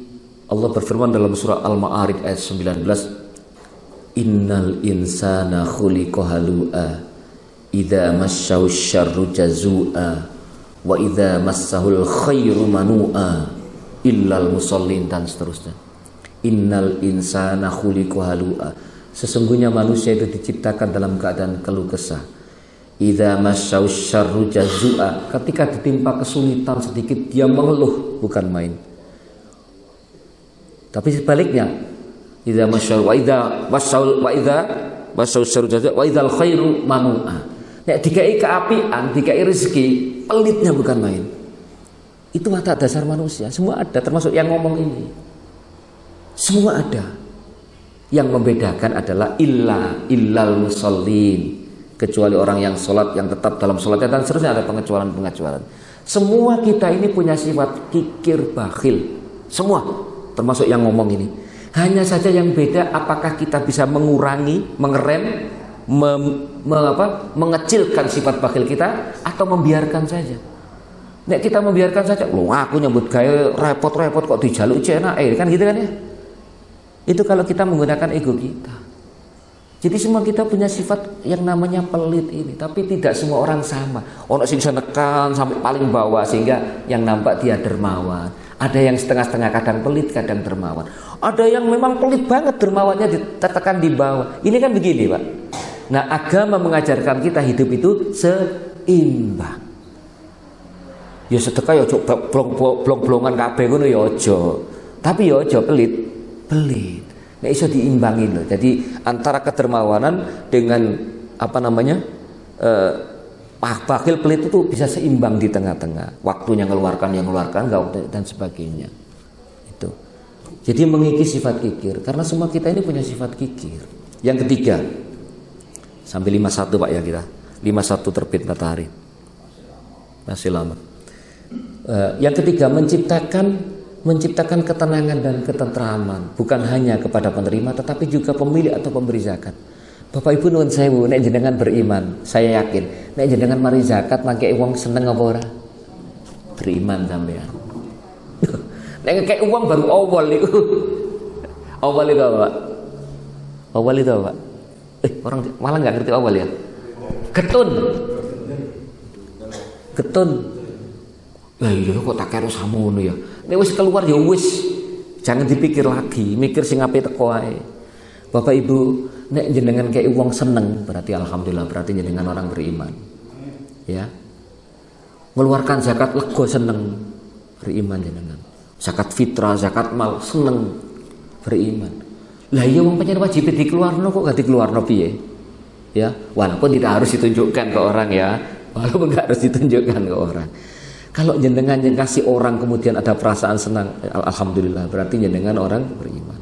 Speaker 1: Allah berfirman dalam surah Al-Ma'arij ayat 19, Innal insana khuliqa halu'a idza massahu syarru jazua wa idza massahul khairu manu'a illal musallin, dan seterusnya. Innal insana khuliqa halu'a, sesungguhnya manusia itu diciptakan dalam keadaan keluh kesah. Idza massahu syarru jazua, ketika ditimpa kesulitan sedikit dia mengeluh, bukan main. Tapi sebaliknya, idza massahu wa idza massahu syarru jazua wa idzal khairu manu'a. Nek dikai keapian, dikai rezeki, pelitnya bukan main. Itu watak dasar manusia, semua ada, termasuk yang ngomong ini. Semua ada. Yang membedakan adalah illal musallin, kecuali orang yang sholat, yang tetap dalam sholatnya, dan seterusnya ada pengecualian. Semua kita ini punya sifat kikir, bakhil, semua, termasuk yang ngomong ini. Hanya saja yang beda apakah kita bisa mengurangi, mengerem, mengecilkan sifat bakhil kita atau membiarkan saja. Nek kita membiarkan saja, loh aku nyebut gaya repot-repot kok dijaluk cena, kan gitu kan ya. Itu kalau kita menggunakan ego kita. Jadi semua kita punya sifat yang namanya pelit ini, tapi tidak semua orang sama. Ono sing nekan sampai paling bawah sehingga yang nampak dia dermawan. Ada yang setengah-setengah, kadang pelit, kadang dermawan. Ada yang memang pelit banget, dermawannya ditekan di bawah. Ini kan begini, Pak. Nah, agama mengajarkan kita hidup itu seimbang. Ya sedekah ya ojo blong-blongan kabeh ngono ya aja. Tapi ya aja pelit. Nah, iso diimbangin loh. Jadi antara kedermawanan dengan bakhil pelit itu bisa seimbang di tengah-tengah. Waktunya ngeluarkan dan sebagainya. Itu. Jadi mengikis sifat kikir, karena semua kita ini punya sifat kikir. Yang ketiga, sampai 51 Pak ya kita. 51 terbit matahari. Masih lama. Yang ketiga, menciptakan ketenangan dan ketentraman, bukan hanya kepada penerima tetapi juga pemilik atau pemberi zakat. Bapak Ibu nuwun sewu, nek jenengan beriman, saya yakin nek jenengan mari zakat mangke wong seneng apa ora? Beriman sampean. Nek ngekek uang baru awal itu. Awal itu apa, Pak? Awal itu apa, Pak? Orang malah nggak ngerti awal ya. Ketun. Lah iya kok tak kira samono ya. Nek wis keluar ya wis. Jangan dipikir lagi, mikir sing ape teko ae. Bapak Ibu, nek jenengan kei wong seneng, berarti alhamdulillah, berarti jenengan orang beriman. Ya. Mengeluarkan zakat lego seneng, beriman jenengan. Zakat fitrah, zakat mal seneng, beriman. Lah iya wong pancen wajib dikeluarno kok gak dikeluarno piye? Ya, walaupun tidak harus ditunjukkan ke orang ya. Walaupun gak harus ditunjukkan ke orang. Kalau jenengan yang kasih orang kemudian ada perasaan senang, alhamdulillah, berarti jenengan orang beriman.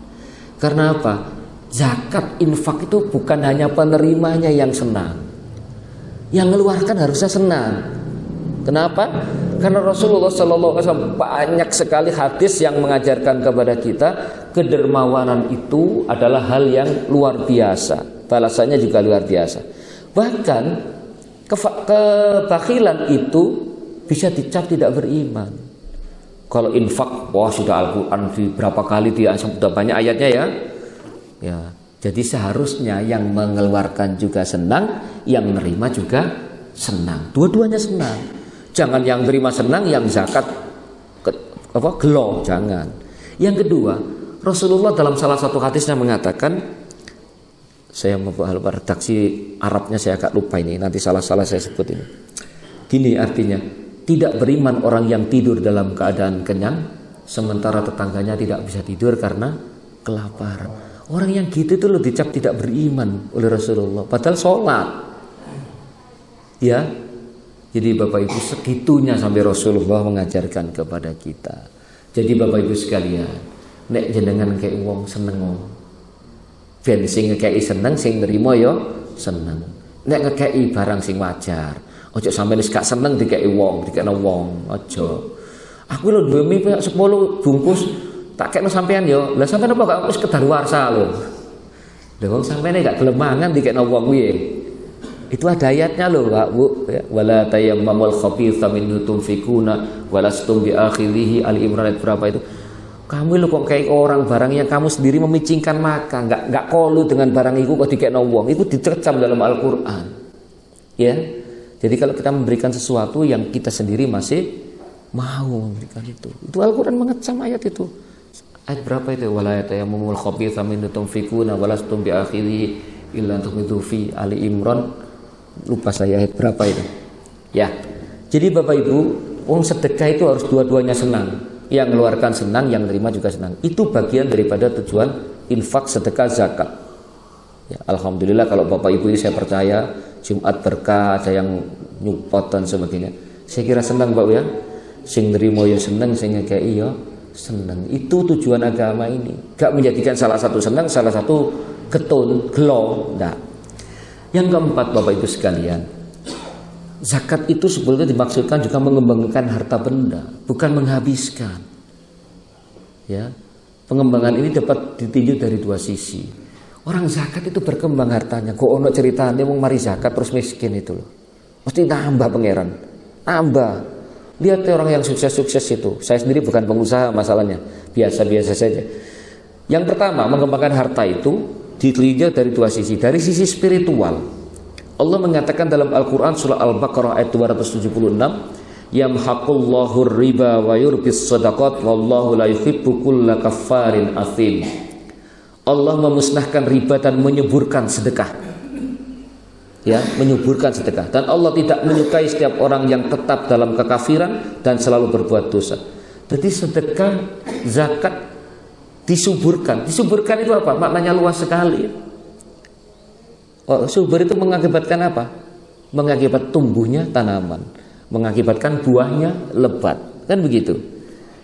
Speaker 1: Karena apa? Zakat, infak itu bukan hanya penerimanya yang senang, yang mengeluarkan harusnya senang. Kenapa? Karena Rasulullah SAW banyak sekali hadis yang mengajarkan kepada kita kedermawanan itu adalah hal yang luar biasa, balasannya juga luar biasa. Bahkan kebakhilan itu bisa dicap tidak beriman. Kalau infak, wah sudah Al-Quran di berapa kali dia sudah banyak ayatnya ya. Ya, jadi seharusnya yang mengeluarkan juga senang, yang menerima juga senang. Dua-duanya senang. Jangan yang terima senang, yang zakat gelo, jangan. Yang kedua, Rasulullah dalam salah satu hadisnya mengatakan, saya membuat redaksi Arabnya saya agak lupa ini, nanti salah-salah saya sebut ini. Gini artinya, tidak beriman orang yang tidur dalam keadaan kenyang, sementara tetangganya tidak bisa tidur karena kelaparan. Orang yang gitu itu loh dicap tidak beriman oleh Rasulullah, padahal sholat. Ya, jadi Bapak Ibu segitunya sampai Rasulullah mengajarkan kepada kita. Jadi Bapak Ibu sekalian, nek jenengan kayak wong seneng, ben sing ngekei seneng, sing nerima yo seneng. Nek ngekei barang sing wajar. Ojo sampai wis gak seneng dikei wong, dikekno wong, ojo. Aku lho duwe mie 10 bungkus, tak kekno sampean yo. Lah sampean apa gak wis kedaluarsa lho. Lah wong sampeyan gak gelem mangan dikekno wong piye? Itu ada ayatnya loh, Pak Bu. Wala tayammamul khabitha minhu tunfikuna walastum bi akhirihi. Ali Imran ayat berapa itu? Kamu lho kok kayak orang barang yang kamu sendiri memicingkan makan, enggak kolu dengan barang itu kok dikekno wong. Itu ditercam dalam Al-Qur'an. Ya. Jadi kalau kita memberikan sesuatu yang kita sendiri masih mau memberikan itu Al-Quran mengecam ayat itu. Ayat berapa itu? Wala tayammamul khabitha minhu tunfikuna walastum bi akhirihi illa tughmidu fi. Ali Imran, lupa saya ayat berapa itu. Ya. Jadi Bapak Ibu, wong sedekah itu harus dua-duanya senang. Yang mengeluarkan senang, yang menerima juga senang. Itu bagian daripada tujuan infak, sedekah, zakat. Ya, alhamdulillah kalau Bapak Ibu ini saya percaya Jumat berkah, ada yang nyupot dan sebagainya. Saya kira senang Pak ya. Sing nerimo ya senang, sing ngekei ya senang. Itu tujuan agama ini. Gak menjadikan salah satu senang, salah satu getun, gelo, enggak. Yang keempat, Bapak Ibu sekalian, zakat itu sebetulnya dimaksudkan juga mengembangkan harta benda, bukan menghabiskan. Ya, pengembangan ini dapat ditinjau dari dua sisi. Orang zakat itu berkembang hartanya. Kok ono ceritanya mau mari zakat terus miskin itu loh. Mesti nambah pangeran, nambah. Lihat orang yang sukses-sukses itu. Saya sendiri bukan pengusaha masalahnya, biasa-biasa saja. Yang pertama, mengembangkan harta itu ditinjau dari dua sisi. Dari sisi spiritual, Allah mengatakan dalam Al-Quran surah Al-Baqarah ayat 276, yamhaqullahu riba wa yurbis sadaqat wallahu la yuhibbu kulla kaffarin athim. Allah memusnahkan riba dan menyuburkan sedekah. Ya, menyuburkan sedekah. Dan Allah tidak menyukai setiap orang yang tetap dalam kekafiran dan selalu berbuat dosa. Jadi sedekah, zakat disuburkan. Disuburkan itu apa? Maknanya luas sekali. Oh, subur itu mengakibatkan apa? Mengakibat tumbuhnya tanaman, mengakibatkan buahnya lebat. Kan begitu.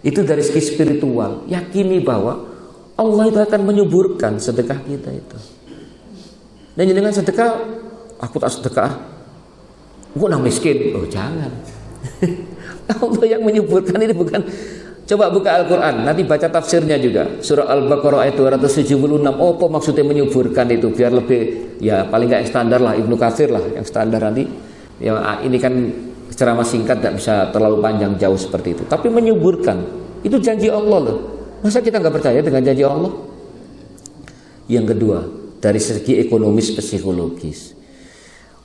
Speaker 1: Itu dari segi spiritual. Yakini bahwa Allah itu akan menyuburkan sedekah kita itu. Dan dengan sedekah, aku tak sedekah, aku nang miskin. Oh jangan. Allah yang menyuburkan ini bukan. Coba buka Al-Quran, nanti baca tafsirnya juga. Surah Al-Baqarah ayat 276. Apa maksudnya menyuburkan itu? Biar lebih, ya paling nggak yang standar lah, Ibnu Katsir lah yang standar nanti. Ya, ini kan ceramah singkat, tidak bisa terlalu panjang jauh seperti itu. Tapi menyuburkan, itu janji Allah loh. Masa kita nggak percaya dengan janji Allah? Yang kedua, dari segi ekonomis psikologis,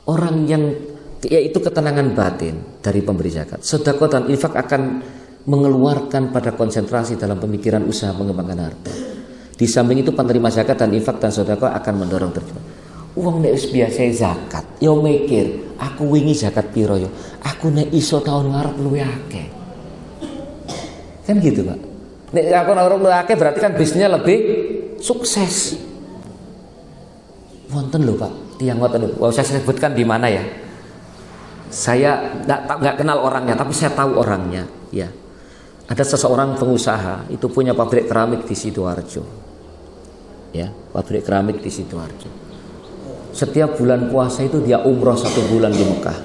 Speaker 1: orang yang yaitu ketenangan batin dari pemberi zakat, sedekah dan infak akan mengeluarkan pada konsentrasi dalam pemikiran usaha mengembangkan harta. Di samping itu penerima zakat dan infak dan sedekah akan mendorong terjun. Uang nek biasa zakat, yo mikir, aku wingi zakat piro yo, aku nek iso tahun ngarep luwih akeh. Kan gitu, Pak. Nek aku ngarep luwih akeh berarti kan bisnisnya lebih sukses. Wonten lho, Pak, tiyang ngoten lho. Wow, saya sebutkan di mana ya? Saya nggak kenal orangnya, tapi saya tahu orangnya, ya. Ada seseorang pengusaha itu punya pabrik keramik di Sidoarjo. Ya, pabrik keramik di Sidoarjo. Setiap bulan puasa itu dia umroh 1 bulan di Mekah.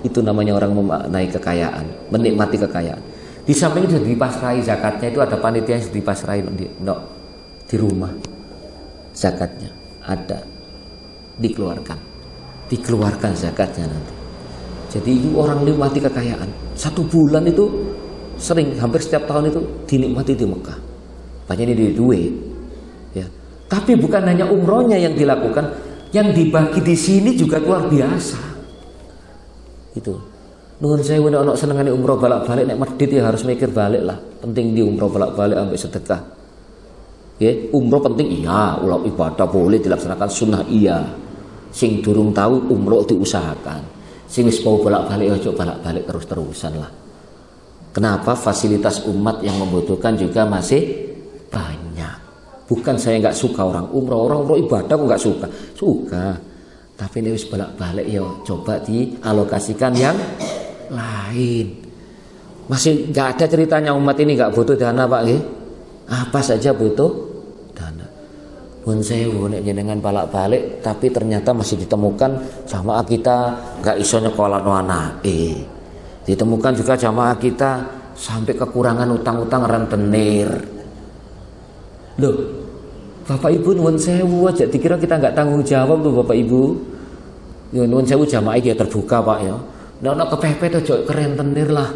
Speaker 1: Itu namanya orang memaknai kekayaan, menikmati kekayaan. Di samping itu dipasrahi zakatnya, itu ada panitia yang dipasrahi di rumah. Zakatnya ada, dikeluarkan zakatnya nanti. Jadi itu orang menikmati kekayaan. 1 bulan itu sering, hampir setiap tahun itu dinikmati di Mekah. Banyak ini duit. Ya. Tapi bukan hanya umrohnya yang dilakukan, yang dibagi di sini juga luar biasa. Itu. Nuhun sewu nek ana senengane umroh balak-balik, nek medhit ya harus mikir balik lah. Penting di umroh balak-balik ambek sedekah. Nggih, umroh penting iya, ulah ibadah boleh dilaksanakan sunnah iya. Sing durung tahu umroh diusahakan. Sing wis mau balak-balik ojo balak-balik terus-terusan lah. Kenapa? Fasilitas umat yang membutuhkan juga masih banyak. Bukan saya nggak suka orang umroh ibadah kok nggak suka. Suka. Tapi ini wis balak-balik ya coba dialokasikan yang lain. Masih nggak ada ceritanya umat ini nggak butuh dana, Pak, nggih. Apa saja butuh dana. Pun sewu nek jenengan balak-balik tapi ternyata masih ditemukan jamaah kita nggak iso nyekolahno anake. Ditemukan juga jamaah kita sampai kekurangan utang-utang rentenir. Loh, Bapak Ibu nuwun sewu aja dikira kita nggak tanggung jawab loh Bapak Ibu. Ya nuwun sewu jamaah iki terbuka, Pak ya. Nek ana kepepet aja kerentenir lah.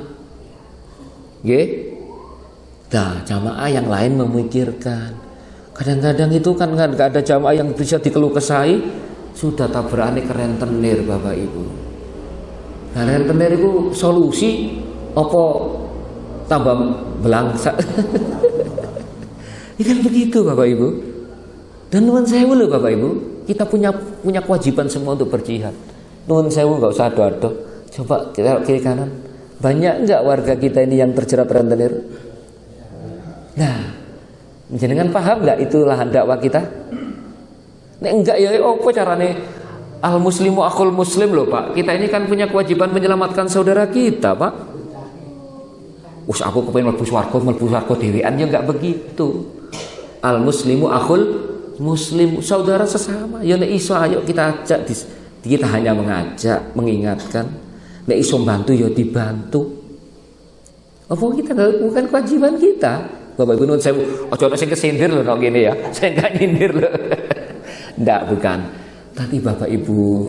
Speaker 1: Nggih. Nah, jamaah yang lain memikirkan. Kadang-kadang itu kan nggak ada jamaah yang bisa dikeluh kesai, sudah tabrane kerentenir Bapak Ibu. Nah, rentenir itu solusi apa tambah belangsa? Ini kan begitu Bapak Ibu. Dan nuwun sewu loh Bapak Ibu, kita punya kewajiban semua untuk berjihad. Nuwun sewu nggak usah ado-ado. Coba kita kiri kanan. Banyak nggak warga kita ini yang terjerat rentenir? Nah, jenengan paham nggak itulah dakwah kita? Nek enggak ya apa carane? Al muslimu akhul muslim loh Pak. Kita ini kan punya kewajiban menyelamatkan saudara kita, Pak. Us aku kepengen mlebu swarga dhewean ya enggak begitu. Al muslimu akhul muslim, saudara sesama. Ya nek iso ayo kita ajak Kita hanya mengajak, mengingatkan. Nek iso bantu ya dibantu. Apa kita bukan kewajiban kita? Bapak Ibu nun saya ojo sing kesindir lho kok gini ya. Saya enggak nyindir lho. Enggak, bukan. Tapi Bapak Ibu,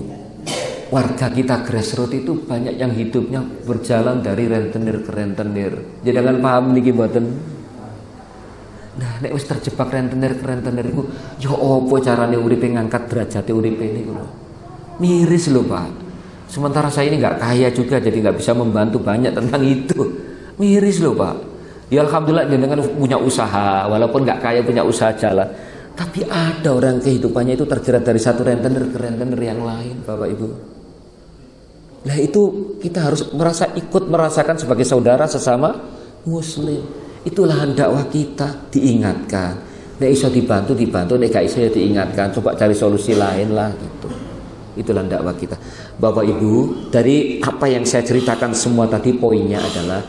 Speaker 1: warga kita grassroots itu banyak yang hidupnya berjalan dari rentenir ke rentenir. Jangan paham niki mboten. Nah, nek wis terjebak rentenir ke rentenir iku, ya apa carane uripe ngangkat derajate uripe niku lho. Miris lho Pak. Sementara saya ini nggak kaya juga, jadi nggak bisa membantu banyak tentang itu. Miris lho Pak. Ya alhamdulillah jenengan punya usaha, walaupun nggak kaya punya usaha jalan. Tapi ada orang kehidupannya itu terjerat dari satu rentenir ke rentenir yang lain, Bapak Ibu. Nah itu kita harus ikut merasakan sebagai saudara sesama Muslim. Itulah dakwah kita, diingatkan. Nek iso dibantu, nek gak iso ya diingatkan. Coba cari solusi lain lah gitu. Itulah dakwah kita. Bapak Ibu, dari apa yang saya ceritakan semua tadi poinnya adalah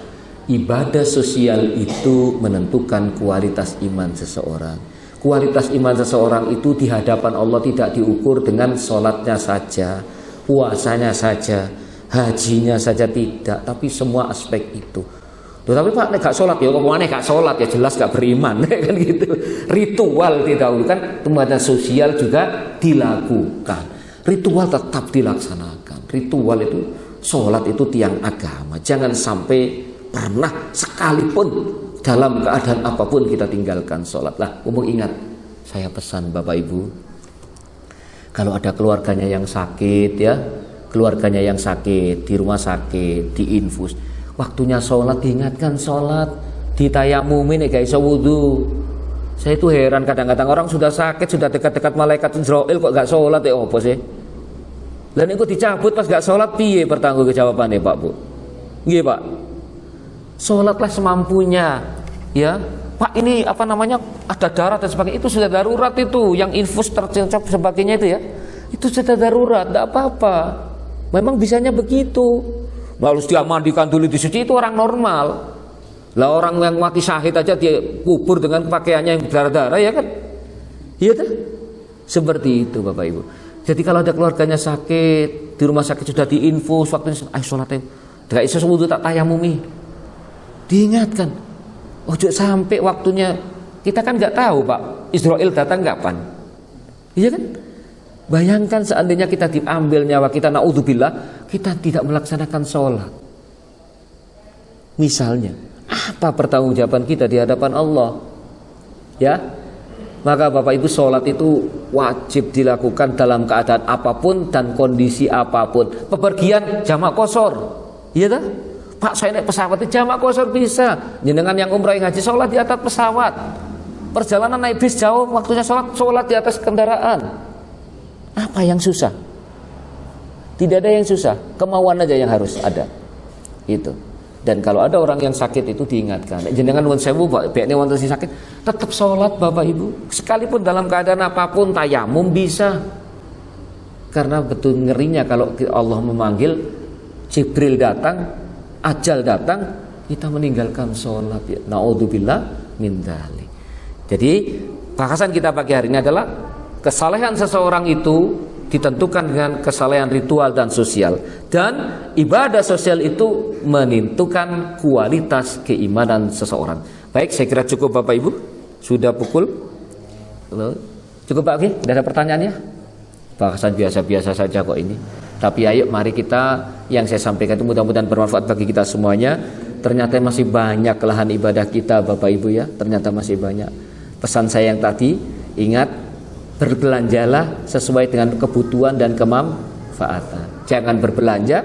Speaker 1: ibadah sosial itu menentukan kualitas iman seseorang. Kualitas iman seseorang itu di hadapan Allah tidak diukur dengan sholatnya saja, puasanya saja, hajinya saja, tidak, tapi semua aspek itu. Loh, tapi Pak, nek gak sholat ya, ngomongane gak sholat ya jelas gak beriman kan gitu. Ritual didahulukan, pembahasan sosial juga dilakukan. Ritual tetap dilaksanakan. Ritual itu, sholat itu tiang agama. Jangan sampai pernah sekalipun dalam keadaan apapun kita tinggalkan sholat. Lah, ingat, saya pesan Bapak Ibu, kalau ada keluarganya yang sakit ya, keluarganya yang sakit di rumah sakit, di infus, waktunya sholat diingatkan sholat, ditayamumin ya guys, wudu. Saya itu heran kadang-kadang orang sudah sakit, sudah dekat-dekat malaikat Israel kok gak sholat ya apa sih? Dan itu dicabut pas gak sholat piye pertanggungjawabannya Pak Bu? Nggih Pak. Sholatlah semampunya ya. Pak ini apa namanya ada darah dan sebagainya, itu sudah darurat itu, yang infus tercencap sebagainya itu ya. Itu sudah darurat, tidak apa-apa. Memang bisanya begitu. Lalu dia mandikan dulu disuci, itu orang normal. Lah orang yang mati syahid aja dia kubur dengan pakaiannya yang berdarah-darah ya kan? Iya tuh. Seperti itu Bapak Ibu. Jadi kalau ada keluarganya sakit, di rumah sakit sudah diinfus, waktunya ayo sholat ayo. Enggak iso wudu tak tayamumi. Diingatkan. Ojo sampai waktunya, kita kan nggak tahu Pak, Israel datang kapan? Iya kan? Bayangkan seandainya kita diambil nyawa kita, naudzubillah, kita tidak melaksanakan sholat. Misalnya, apa pertanggungjawaban kita di hadapan Allah? Ya, maka Bapak Ibu, sholat itu wajib dilakukan dalam keadaan apapun dan kondisi apapun. Pepergian jamak qashar, iya tak? Pak saya naik pesawat jamak qashar bisa. Jenengan yang umrah yang haji sholat di atas pesawat. Perjalanan naik bis jauh, waktunya sholat di atas kendaraan. Apa yang susah? Tidak ada yang susah, kemauan aja yang harus ada. Itu. Dan kalau ada orang yang sakit itu diingatkan. Jenengan nuwun sewu Pak, bekne wonten sing sakit, tetap sholat Bapak Ibu. Sekalipun dalam keadaan apapun tayamum bisa. Karena betul ngerinya kalau Allah memanggil, Jibril datang, ajal datang, kita meninggalkan sholat ya. Naudzubillah min dzalik. Jadi bahasan kita pagi hari ini adalah kesalehan seseorang itu ditentukan dengan kesalehan ritual dan sosial, dan ibadah sosial itu menentukan kualitas keimanan seseorang. Baik, saya kira cukup Bapak Ibu. Sudah pukul. Cukup Pak, oke? Tidak ada pertanyaannya? Bahasan biasa-biasa saja kok ini. Tapi ayo mari kita, yang saya sampaikan itu mudah-mudahan bermanfaat bagi kita semuanya. Ternyata masih banyak kelahan ibadah kita Bapak Ibu ya. Ternyata masih banyak. Pesan saya yang tadi, ingat, berbelanjalah sesuai dengan kebutuhan dan kemanfaatan. Jangan berbelanja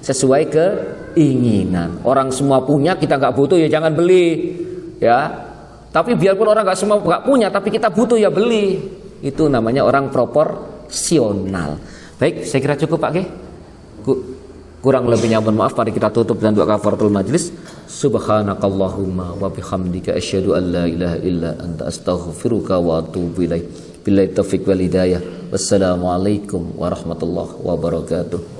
Speaker 1: sesuai keinginan. Orang semua punya, kita nggak butuh ya jangan beli ya. Tapi biarpun orang nggak punya, tapi kita butuh ya beli. Itu namanya orang proporsional. Baik, saya kira cukup Pak Ki. Kurang lebihnya mohon maaf, mari kita tutup dengan doa kafaratul majlis. Subhanakallahumma wa bihamdika asyhadu an la ilaha illa anta astaghfiruka wa atubu ilaik. Billahi taufiq wal hidayah. Wassalamualaikum warahmatullahi wabarakatuh.